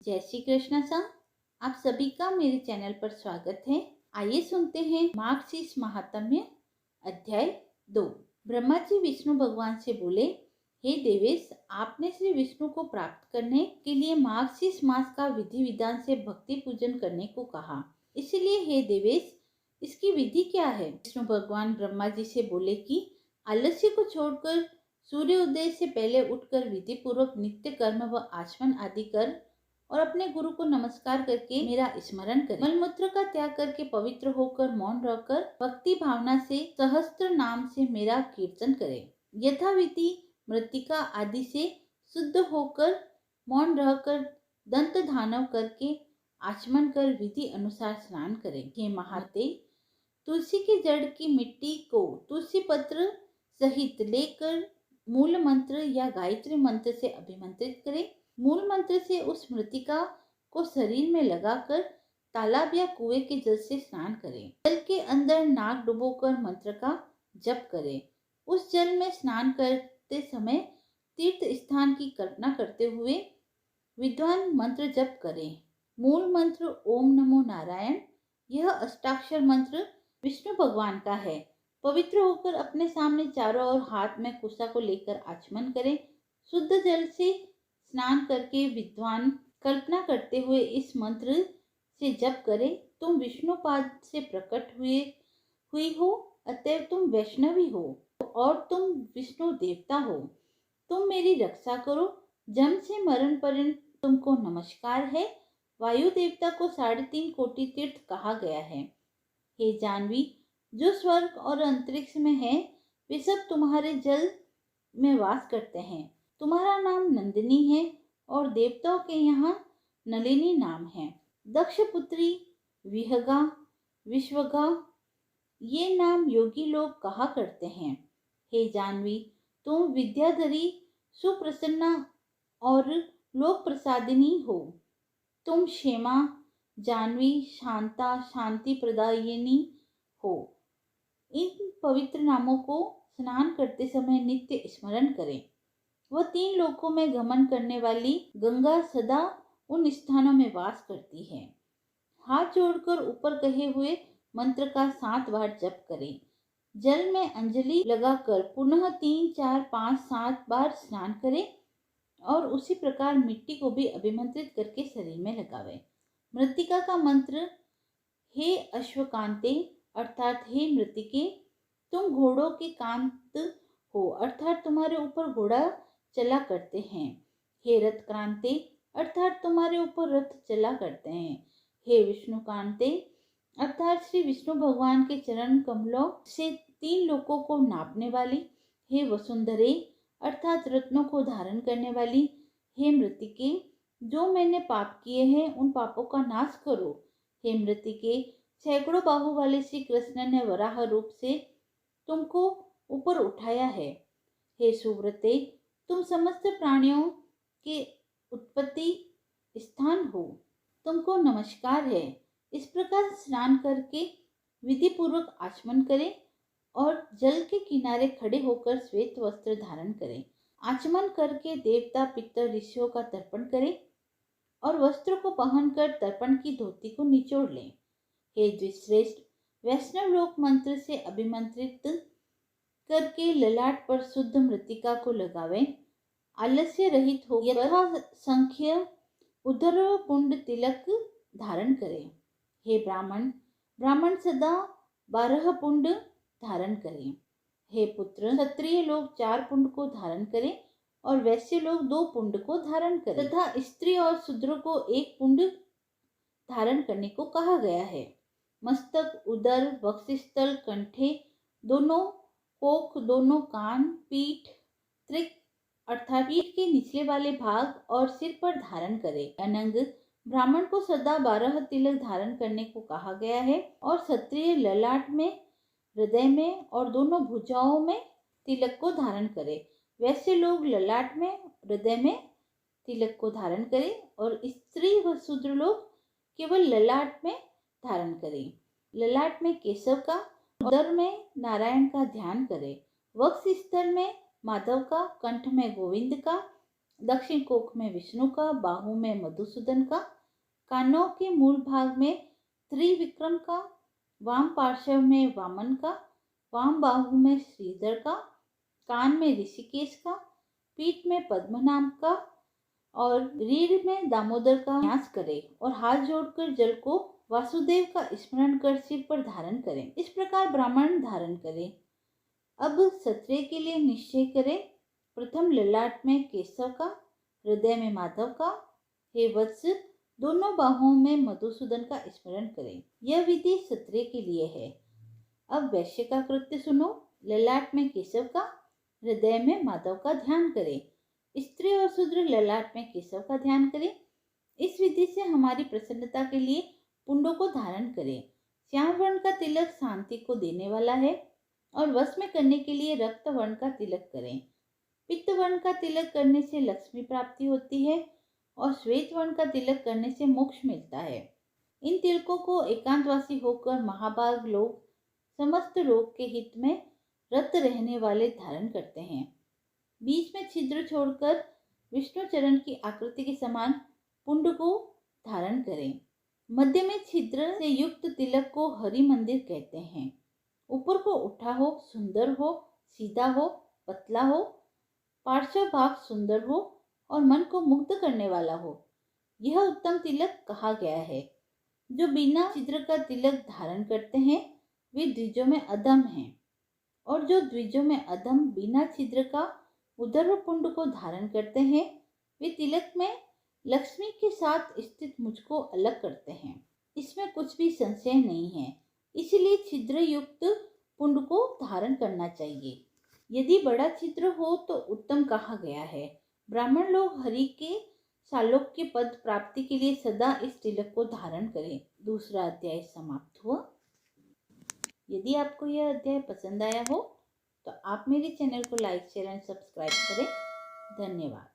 जय श्री कृष्ण सा। आप सभी का मेरे चैनल पर स्वागत है। आइए सुनते हैं मार्गशीर्ष महात्म्य अध्याय 2। ब्रह्मा जी विष्णु भगवान से बोले, हे देवेश, आपने श्री विष्णु को प्राप्त करने के लिए मार्गशीर्ष मास का विधि विधान से भक्ति पूजन करने को कहा। इसलिए हे देवेश, इसकी विधि क्या है? विष्णु भगवान ब्रह्मा जी से बोले कि आलस्य को छोड़कर सूर्य उदय से पहले उठकर विधि पूर्वक नित्य कर्म व आचमन आदि कर और अपने गुरु को नमस्कार करके मेरा स्मरण करें। मलमूत्र का त्याग करके पवित्र होकर मौन रहकर भक्ति भावना से सहस्त्र नाम से मेरा कीर्तन करें। यथाविधि मृतिका आदि से शुद्ध होकर मौन रहकर दंत धानव करके आचमन कर विधि अनुसार स्नान करें। हे महाते, तुलसी के जड़ की मिट्टी को तुलसी पत्र सहित लेकर मूल मंत्र या गायत्री मंत्र से अभिमंत्रित करें। मूल मंत्र से उस मृतिका को शरीर में लगाकर तालाब या कुएं के जल से स्नान करें। जल के अंदर नाक डुबोकर मंत्र का जप करें। उस जल में स्नान करते समय तीर्थ स्थान की कल्पना करते हुए विद्वान मंत्र जप करें। मूल मंत्र ओम नमो नारायण। यह अष्टाक्षर मंत्र विष्णु भगवान का है। पवित्र होकर अपने सामने चारों ओर हाथ में कुशा को लेकर आचमन करें। शुद्ध जल से स्नान करके विद्वान कल्पना करते हुए इस मंत्र से जप करें। तुम विष्णुपाद से प्रकट हुई हो, अतएव तुम वैष्णवी हो और तुम विष्णु देवता हो। तुम मेरी रक्षा करो। जन्म से मरण पर्यंत तुमको नमस्कार है। वायु देवता को 3.5 कोटि तीर्थ कहा गया है। हे जानवी, जो स्वर्ग और अंतरिक्ष में है वे सब तुम्हारे जल में वास करते हैं। तुम्हारा नाम नंदिनी है और देवताओं के यहाँ नलिनी नाम है। दक्ष पुत्री, विहगा, विश्वगा, ये नाम योगी लोग कहा करते हैं। हे जानवी, तुम विद्याधरी, सुप्रसन्ना और लोक प्रसादिनी हो। तुम क्षेमा, जानवी, शांता, शांति प्रदायिनी हो। इन पवित्र नामों को स्नान करते समय नित्य स्मरण करें। वह 3 लोकों में गमन करने वाली गंगा सदा उन स्थानों में वास करती है। हाथ जोड़कर ऊपर कहे हुए मंत्र का 7 बार जप करें। जल में अंजलि लगाकर पुनः 3, 4, 5, 7 बार स्नान करें और उसी प्रकार मिट्टी को भी अभिमंत्रित करके शरीर में लगावें। मृतिका का मंत्र, हे अश्वकांते अर्थात हे मृतिके, तुम घोड़ों के कांत हो अर्थात तुम्हारे ऊपर घोड़ा चला करते हैं। हे रथ क्रांते अर्थात तुम्हारे ऊपर रथ चला करते हैं। हे विष्णुकांते अर्थात श्री विष्णु भगवान के चरण कमलों से 3 लोकों को नापने वाली। हे वसुंधरे अर्थात रत्नों को धारण करने वाली। हे मृतिके, जो मैंने पाप किए हैं उन पापों का नाश करो। हे मृतिके, सैकड़ों बाहु वाले श्री कृष्ण ने वराह रूप से तुमको ऊपर उठाया है। हे सुव्रते, तुम समस्त प्राणियों के उत्पत्ति स्थान हो। तुमको नमस्कार है। इस प्रकार स्नान करके विधि पूर्वक आचमन करें और जल के किनारे खड़े होकर श्वेत वस्त्र धारण करें। आचमन करके देवता, पितर, ऋषियों का तर्पण करें और वस्त्र को पहनकर तर्पण की धोती को निचोड़ लें। हे द्विश्रेष्ठ, वैष्णव लोक मंत्र से अभिमंत्रित करके ललाट पर शुद्ध मृतिका को लगावें। आलस्य रहित हो यथा संख्य उदर पुंड तिलक धारण करें। हे ब्राह्मण, ब्राह्मण सदा 12 पुंड धारण करें। हे पुत्र, क्षत्रिय लोग 4 पुंड को धारण करें और वैश्य लोग 2 पुंड को धारण करें तथा स्त्री और शूद्र को 1 पुंड धारण करने को कहा गया है। मस्तक, उदर, वक्षस्थल, कंठे दोनों, कोख दोनों, कान, पीठ, त्रिक अर्थात पीठ के निचले वाले भाग और सिर पर धारण करें। अनंग ब्राह्मण को सदा 12 तिलक धारण करने को कहा गया है और क्षत्रिय ललाट में, हृदय में और दोनों भुजाओं में तिलक को धारण करें। वैसे लोग ललाट में, हृदय में तिलक को धारण करें और स्त्री व शूद्र लोग केवल ललाट में धारण करें। ललाट में केशव का, उदर में नारायण का ध्यान करें। वक्ष स्थल में माधव का, कंठ में गोविंद का दक्षिण कोख में विष्णु का, बाहु में मधुसूदन का, कानों के मूल भाग में त्रिविक्रम का, वाम पार्श्व में वामन का, वाम बाहु में श्रीधर का, कान में ऋषिकेश का, पीठ में पद्मनाभ का और रीढ़ में दामोदर का न्यास करें और हाथ जोड़कर जल को वासुदेव का स्मरण कर सिर पर धारण करें। इस प्रकार ब्राह्मण धारण करें। अब क्षत्रिय के लिए निश्चय करें। प्रथम ललाट में केशव का, हृदय में माधव का, हे वत्स दोनों बाहुओं में मधुसूदन का स्मरण करें। यह विधि क्षत्रिय के लिए है। अब वैश्य का कृत्य सुनो। ललाट में केशव का, हृदय में माधव का ध्यान करें। स्त्री और शूद्र ललाट में केशव का ध्यान करें। इस विधि से हमारी प्रसन्नता के लिए पुंडों को धारण करें। श्याम वर्ण का तिलक शांति को देने वाला है और वश में करने के लिए रक्त वर्ण का तिलक करें। पित्त वर्ण का तिलक करने से लक्ष्मी प्राप्ति होती है और श्वेत वर्ण का तिलक करने से मोक्ष मिलता है। इन तिलकों को एकांतवासी होकर महाभाग लोग समस्त रोग के हित में रत रहने वाले धारण करते हैं। बीच में छिद्र छोड़कर विष्णु चरण की आकृति के समान पुंड को धारण करें। मध्य में छिद्र से युक्त तिलक को हरि मंदिर कहते हैं। ऊपर को उठा हो, सुंदर हो, सीधा हो, पतला हो, पार्श्व भाग सुंदर हो और मन को मुग्ध करने वाला हो, यह उत्तम तिलक कहा गया है। जो बिना छिद्र का तिलक धारण करते हैं वे द्विजों में अधम हैं, और जो द्विजों में अधम बिना छिद्र का उदर पुंड को धारण करते हैं वे तिलक में लक्ष्मी के साथ स्थित मुझको अलग करते हैं। इसमें कुछ भी संशय नहीं है, इसलिए छिद्र युक्त पुंड को धारण करना चाहिए। यदि बड़ा छिद्र हो तो उत्तम कहा गया है। ब्राह्मण लोग हरि के सालोक्य पद प्राप्ति के लिए सदा इस तिलक को धारण करें। दूसरा अध्याय समाप्त हुआ। यदि आपको यह अध्याय पसंद आया हो तो आप मेरे चैनल को लाइक, शेयर एंड सब्सक्राइब करें। धन्यवाद।